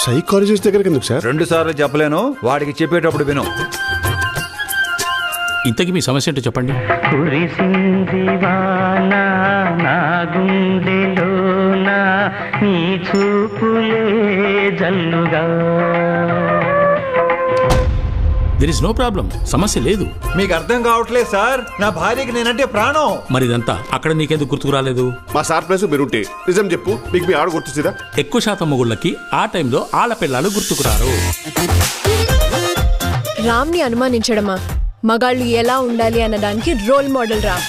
Psychologist దగ్గరికి ఎందుకు sir? 2 సార్లు చెప్పలేను, వాడికి చెప్పేటప్పుడు విను. ఇంతకీ మీ సమస్య ఏంటో చెప్పండి. కురిసింది వాన నా గుండెలోన నీ చూపులే జల్లుగా. దెర్ ఇస్ నో ప్రాబ్లం, సమస్య లేదు. మీకు అర్థం కావట్లేదు సార్, నా భార్యకి నేనంటే ప్రాణం. మరి ఇదంతా అక్కడ నీకెందుకు గుర్తుకు రాలేదు? మా సార్ ప్లేస్ మీరుంటే నిజం చెప్పు, మీకు మీ ఆడ గుర్తొచ్చిందా? ఎక్కువ శాతం మొగుళ్ళకి ఆ టైంలో ఆళ్ళ పిల్లలు గుర్తుకురారు. రామ్ని అనుమానించడమా? మగాళ్ళు ఎలా ఉండాలి అన్నదానికి రోల్ మోడల్ రామ్.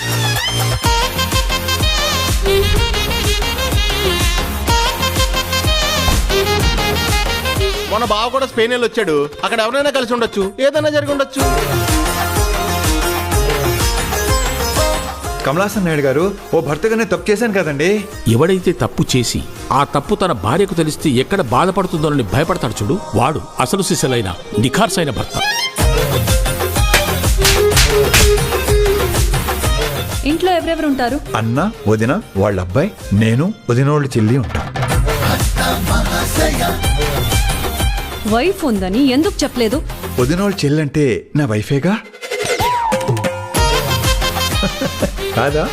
మన బావ కూడా స్పెయిన్ వెళ్ళి వచ్చాడు. అక్కడ ఎవరైనా కలిసి ఉండొచ్చు, ఏదైనా జరిగి ఉండొచ్చు. కమలాసన్ నాయుడు గారు, ఓ భర్తగానే తప్పు చేశాను కదండి. ఎవడైతే తప్పు చేసి ఆ తప్పు తన భార్యకు తెలిస్తే ఎక్కడ బాధపడుతుందోనని భయపడతాడు చూడు, వాడు అసలు సిసలైన నిఖార్సైన భర్త. ఇంట్లో ఎవరెవరు ఉంటారు? అన్న, వదిన, వాళ్ళ అబ్బాయి, నేను, వదినోళ్ళు చెల్లి ఉంటాం. వైఫ్ ఉందని ఎందుకు చెప్పలేదు? వదినోళ్ళు చెల్లి అంటే నా వైఫేగా కాదా?